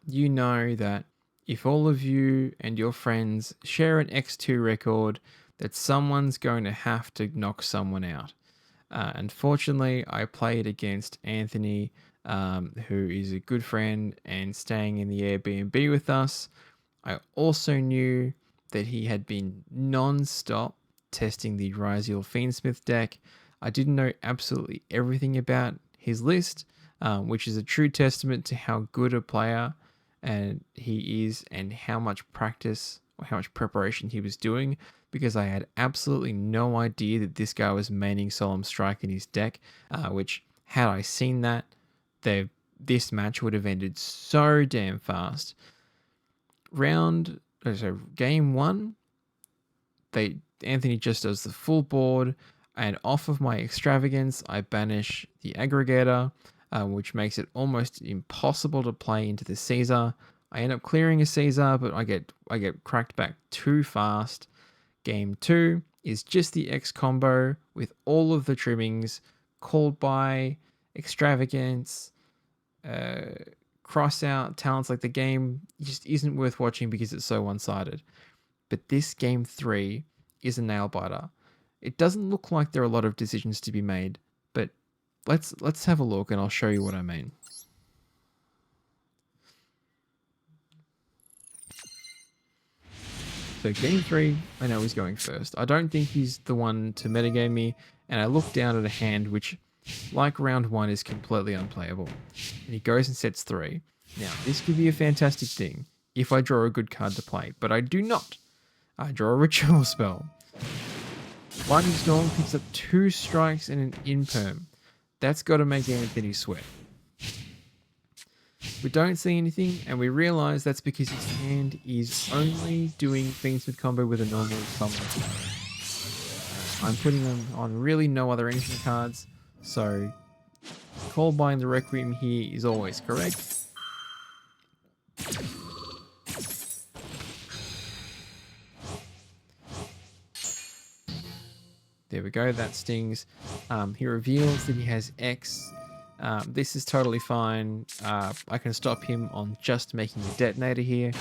A: you know that if all of you and your friends share an X2 record, that someone's going to have to knock someone out. Unfortunately, I played against Anthony, who is a good friend and staying in the Airbnb with us. I also knew that he had been non-stop testing the Ryziel Fiendsmith deck. I didn't know absolutely everything about his list, which is a true testament to how good a player and he is, and how much practice or how much preparation he was doing, because I had absolutely no idea that this guy was maining Solemn Strike in his deck, which, had I seen that, this match would have ended so damn fast. Game 1, Anthony just does the full board, and off of my extravagance, I banish the aggregator, which makes it almost impossible to play into the Caesar. I end up clearing a Caesar, but I get cracked back too fast. Game 2 is just the X combo with all of the trimmings, called by, extravagance, cross out, talents. Like, the game just isn't worth watching because it's so one-sided. But this game 3 is a nail biter. It doesn't look like there are a lot of decisions to be made, but let's have a look and I'll show you what I mean. So game 3, I know he's going first. I don't think he's the one to metagame me, and I look down at a hand which, like round 1, is completely unplayable. And he goes and sets 3. Now, this could be a fantastic thing if I draw a good card to play, but I do not. I draw a ritual spell. Lightning Storm picks up 2 strikes and an imperm. That's got to make Anthony sweat. We don't see anything, and we realise that's because his hand is only doing things with combo with a normal summon. I'm putting on really no other ancient cards, so Call Bind the Requiem here is always correct. There we go, that stings. He reveals that he has X. This is totally fine. I can stop him on just making a detonator here.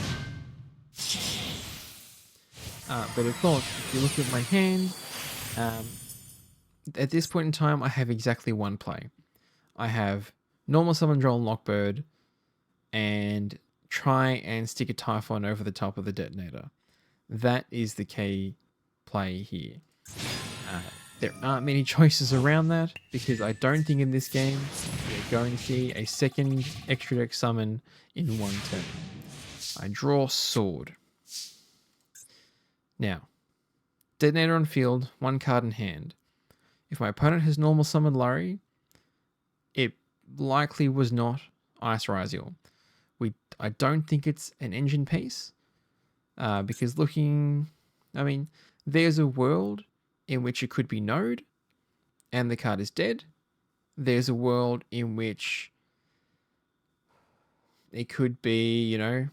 A: But of course, if you look at my hand, at this point in time, I have exactly one play. I have normal summon Droll and Lockbird, and try and stick a Typhon over the top of the detonator. That is the key play here. There aren't many choices around that, because I don't think in this game we're going to see a second extra deck summon in one turn. I draw Sword. Now, detonator on field, 1 card in hand. If my opponent has normal summon Lurry, it likely was not Ice Ryziel. I don't think it's an engine piece, because there's a world in which it could be Node, and the card is dead. There's a world in which it could be, a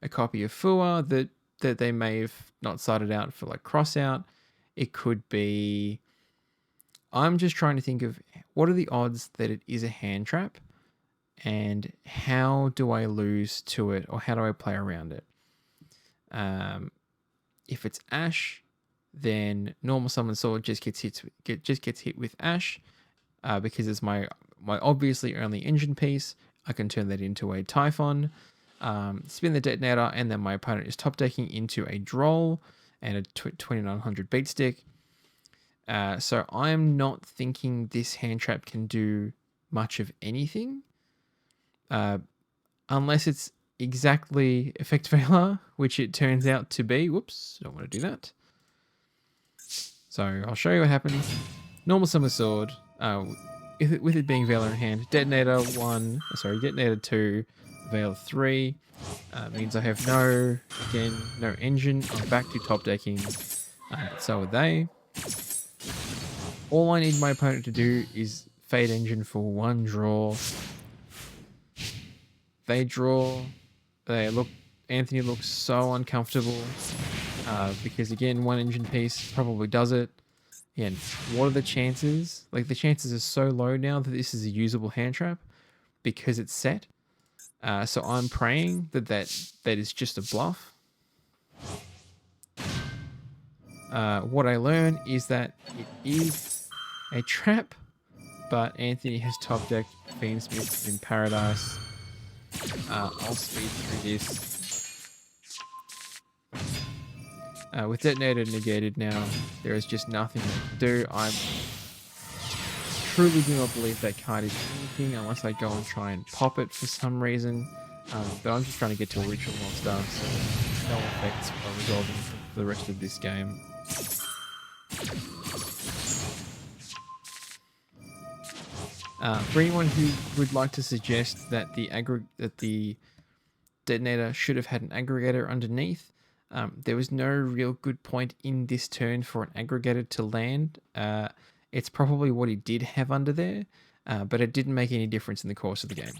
A: copy of Fua that they may have not cited out for like crossout. It could be... I'm just trying to think of what are the odds that it is a hand trap, and how do I lose to it, or how do I play around it? If it's Ash, then normal summon Sword just gets hit with Ash, because it's my obviously only engine piece. I can turn that into a Typhon, spin the detonator, and then my opponent is top decking into a Droll and a 2900 beat stick. So I'm not thinking this hand trap can do much of anything, unless it's exactly Effect Veiler, which it turns out to be. Whoops, don't want to do that. So I'll show you what happens. Normal summon Sword, with it being Veiler in hand. Detonator 2, Veil 3. Means I have no engine. I'm back to top decking. So are they. All I need my opponent to do is Fade Engine for 1 draw. They draw. Anthony looks so uncomfortable. Because again, 1 engine piece probably does it. And what are the chances? Like, the chances are so low now that this is a usable hand trap because it's set. So I'm praying that is just a bluff. What I learn is that it is a trap, but Anthony has top decked Fiendsmith in Paradise. I'll speed through this. With Detonator negated now, there is just nothing I can do. I truly do not believe that card is anything unless I go and try and pop it for some reason. But I'm just trying to get to a ritual monster, so no effects are resolving for the rest of this game. For anyone who would like to suggest that the Detonator should have had an aggregator underneath, there was no real good point in this turn for an aggregator to land. It's probably what he did have under there, but it didn't make any difference in the course of the game.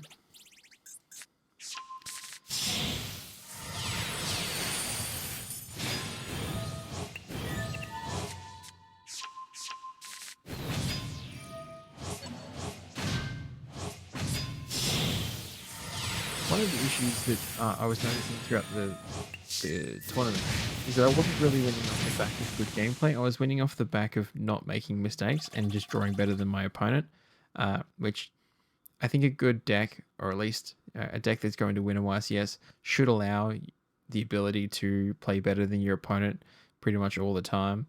A: One of the issues that I was noticing throughout the tournament is that I wasn't really winning off the back of good gameplay. I was winning off the back of not making mistakes and just drawing better than my opponent, which I think a good deck, or at least a deck that's going to win a YCS, should allow the ability to play better than your opponent pretty much all the time.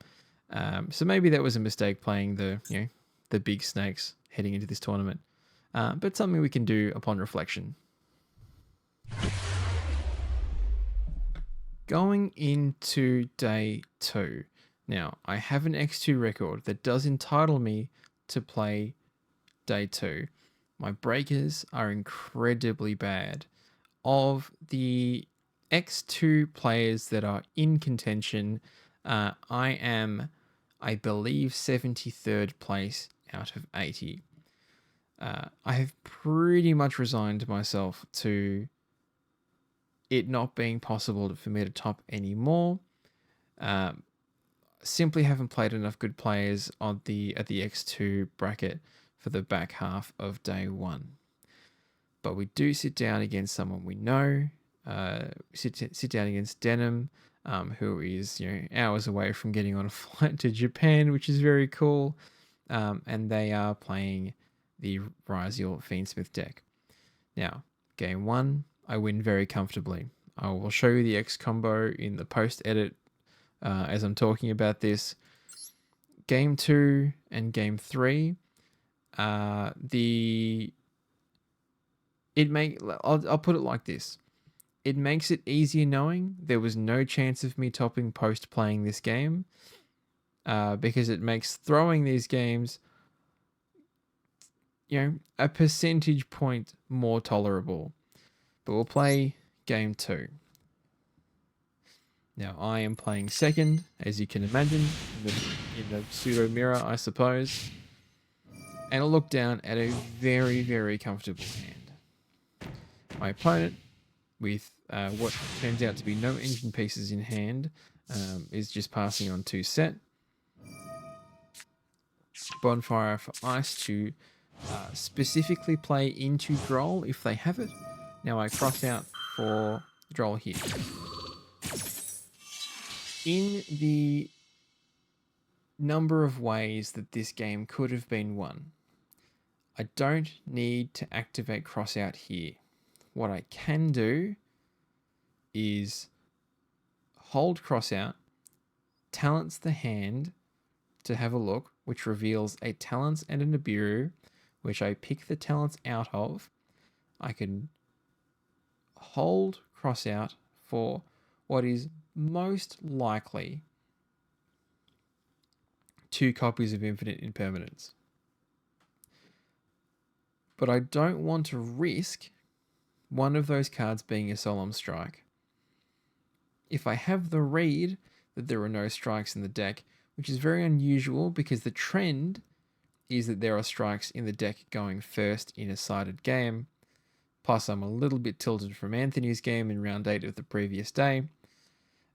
A: So maybe that was a mistake playing the big snakes heading into this tournament, but something we can do upon reflection. Going into day 2. Now, I have an X2 record that does entitle me to play day 2. My breakers are incredibly bad. Of the X2 players that are in contention, I am, I believe, 73rd place out of 80. I have pretty much resigned myself to it not being possible for me to top anymore. Simply haven't played enough good players at the X2 bracket for the back half of day 1. But we do sit down against someone we know. Sit down against Denim, who is hours away from getting on a flight to Japan, which is very cool. And they are playing the Ryziel Fiendsmith deck. Now, game 1, I win very comfortably. I will show you the X combo in the post edit as I'm talking about this. Game 2 and game 3, I'll put it like this. It makes it easier knowing there was no chance of me topping post playing this game, because it makes throwing these games, a percentage point more tolerable. But we'll play game 2. Now, I am playing second, as you can imagine, in the pseudo mirror, I suppose. And I'll look down at a very, very comfortable hand. My opponent, with what turns out to be no engine pieces in hand, is just passing on 2 set. Bonfire for ice to specifically play into Droll if they have it. Now I cross out for Droll here. In the number of ways that this game could have been won, I don't need to activate crossout here. What I can do is hold crossout, talents the hand to have a look, which reveals a talents and a Nibiru, which I pick the talents out of. I can hold crossout for what is most likely 2 copies of Infinite Impermanence. But I don't want to risk one of those cards being a Solemn Strike. If I have the read that there are no strikes in the deck, which is very unusual because the trend is that there are strikes in the deck going first in a sided game. Plus, I'm a little bit tilted from Anthony's game in round 8 of the previous day.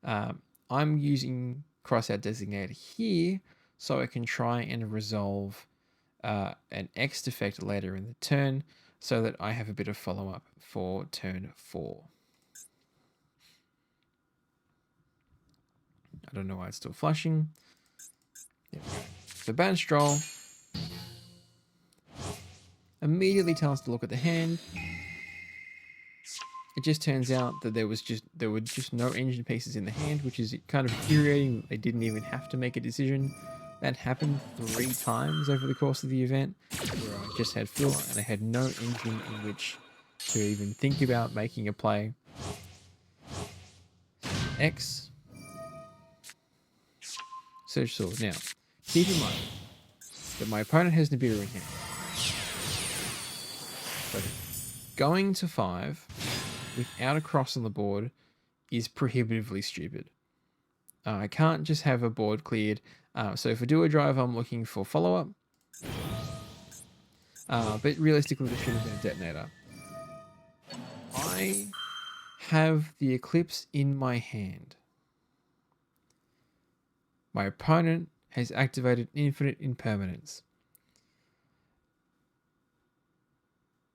A: I'm using crossout designator here so I can try and resolve an X defect later in the turn so that I have a bit of follow-up for turn 4. I don't know why it's still flashing. So Banished Droll immediately tells us to look at the hand. It just turns out that there were just no engine pieces in the hand, which is kind of infuriating. They didn't even have to make a decision. That happened 3 times over the course of the event, where I just had fill and I had no engine in which to even think about making a play. X. Surge Sword. Now, keep in mind that my opponent has Nibiru in hand. So going to 5 without a cross on the board is prohibitively stupid. I can't just have a board cleared. So for Duo Drive, I'm looking for follow-up. But realistically, there should have been a detonator. I have the Eclipse in my hand. My opponent has activated Infinite Impermanence.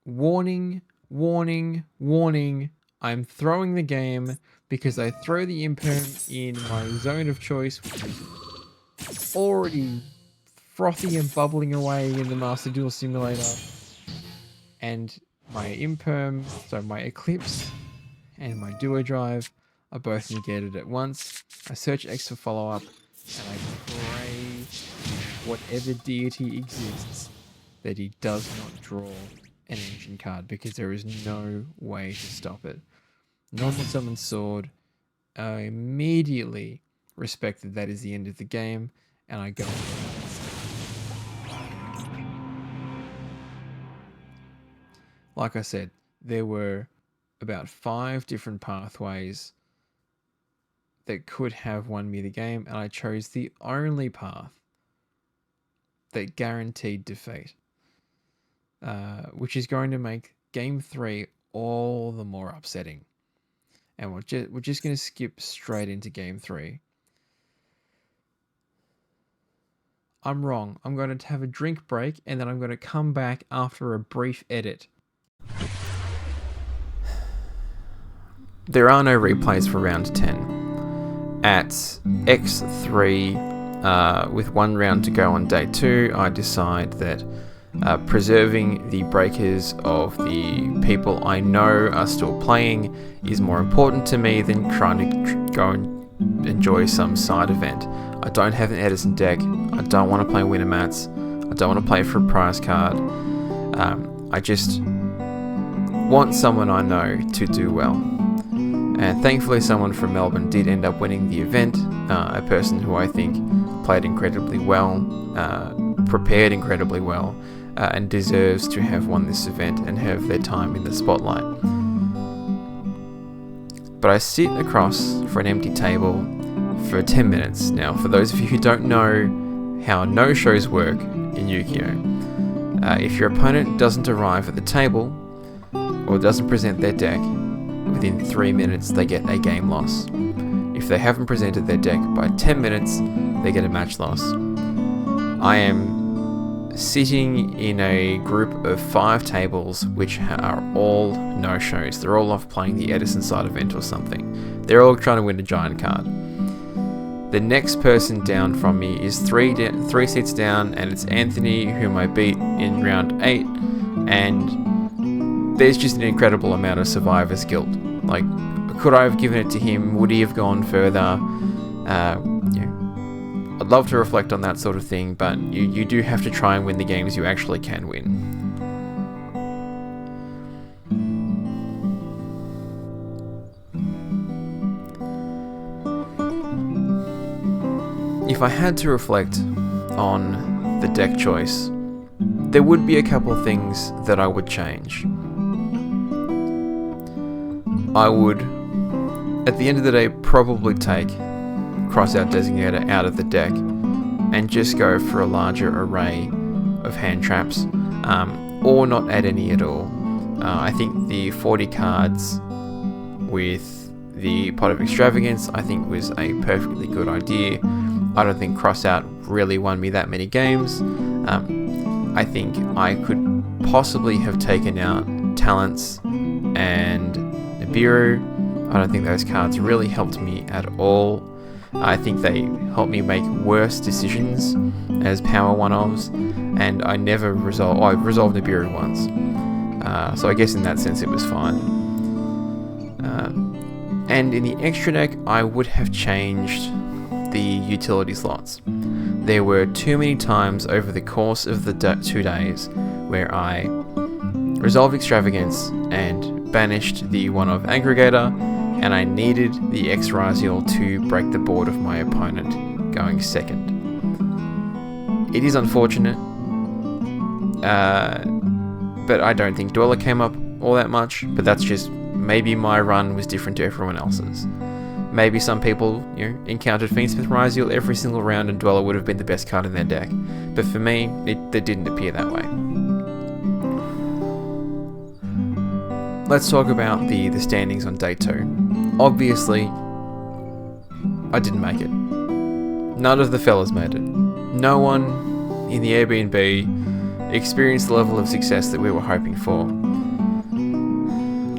A: Warning warning, warning, I'm throwing the game because I throw the imperm in my zone of choice, which is already frothy and bubbling away in the Master Duel Simulator. And my imperm, so my eclipse and my duo drive are both negated at once. I search X for follow-up, and I pray whatever deity exists that he does not draw an ancient card, because there is no way to stop it. Normal summon sword. I immediately respect that is the end of the game, and I go on. Like I said, there were about 5 different pathways that could have won me the game, and I chose the only path that guaranteed defeat, which is going to make Game 3 all the more upsetting. And we're just going to skip straight into Game 3. I'm wrong. I'm going to have a drink break, and then I'm going to come back after a brief edit. There are no replays for round 10. At X3, with 1 round to go on day 2, I decide that preserving the breakers of the people I know are still playing is more important to me than trying to go and enjoy some side event. I don't have an Edison deck. I don't want to play winner mats. I don't want to play for a prize card. I just want someone I know to do well. And thankfully someone from Melbourne did end up winning the event, a person who I think played incredibly well, prepared incredibly well, and deserves to have won this event and have their time in the spotlight. But I sit across for an empty table for 10 minutes. Now, for those of you who don't know how no-shows work in Yu-Gi-Oh! If your opponent doesn't arrive at the table, or doesn't present their deck, within 3 minutes they get a game loss. If they haven't presented their deck by 10 minutes, they get a match loss. I am sitting in a group of 5 tables which are all no-shows. They're all off playing the Edison side event or something. They're all trying to win a giant card. The next person down from me is 3 seats down, and it's Anthony, whom I beat in round 8, and there's just an incredible amount of survivor's guilt. Like, could I have given it to him? Would he have gone further? I'd love to reflect on that sort of thing, but you do have to try and win the games you actually can win. If I had to reflect on the deck choice, there would be a couple of things that I would change. I would, at the end of the day, probably take Crossout Designator out of the deck and just go for a larger array of hand traps, or not add any at all. I think the 40 cards with the Pot of Extravagance I think was a perfectly good idea. I don't think Crossout really won me that many games. I think I could possibly have taken out Talents and Nibiru. I don't think those cards really helped me at all. I think they helped me make worse decisions as power one-offs, and I resolved Nibiru once. So I guess in that sense it was fine. And in the extra deck, I would have changed the utility slots. There were too many times over the course of the 2 days where I resolved Extravagance and banished the one-off Aggregator, and I needed the X-Raziel to break the board of my opponent going second. It is unfortunate, but I don't think Dweller came up all that much, but that's just maybe my run was different to everyone else's. Maybe some people, encountered Fiendsmith Raziel every single round and Dweller would have been the best card in their deck. But for me, it didn't appear that way. Let's talk about the standings on day 2. Obviously, I didn't make it. None of the fellas made it. No one in the Airbnb experienced the level of success that we were hoping for.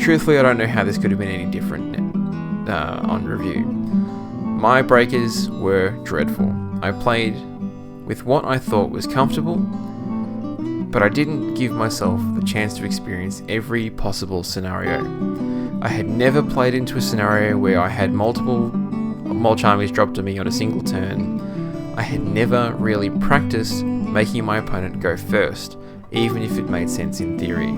A: truthfully, I don't know how this could have been any different on review. My breakers were dreadful. I played with what I thought was comfortable, but I didn't give myself the chance to experience every possible scenario. I had never played into a scenario where I had multiple mulch armies dropped on me on a single turn. I had never really practiced making my opponent go first, even if it made sense in theory.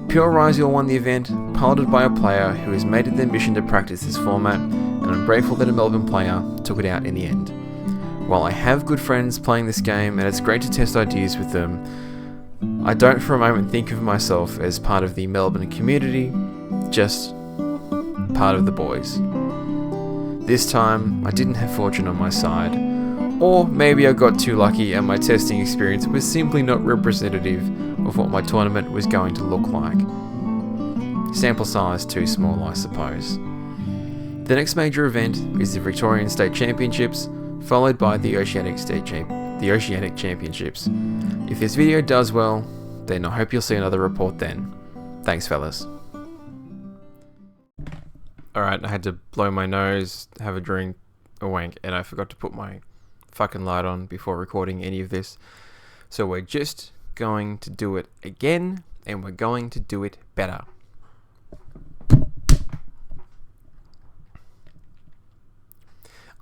A: Pure Ryziel won the event, piloted by a player who has made it their mission to practice this format, and I'm grateful that a Melbourne player took it out in the end. While I have good friends playing this game and it's great to test ideas with them, I don't for a moment think of myself as part of the Melbourne community, just part of the boys. This time, I didn't have fortune on my side, or maybe I got too lucky and my testing experience was simply not representative of what my tournament was going to look like. Sample size too small, I suppose. The next major event is the Victorian State Championships, followed by the Oceanic Championships. If this video does well, then I hope you'll see another report then. Thanks, fellas. Alright, I had to blow my nose, have a drink, a wank, and I forgot to put my fucking light on before recording any of this. So we're just going to do it again, and we're going to do it better.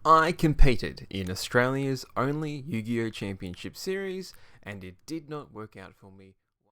A: I competed in Australia's only Yu-Gi-Oh! Championship series, and it did not work out for me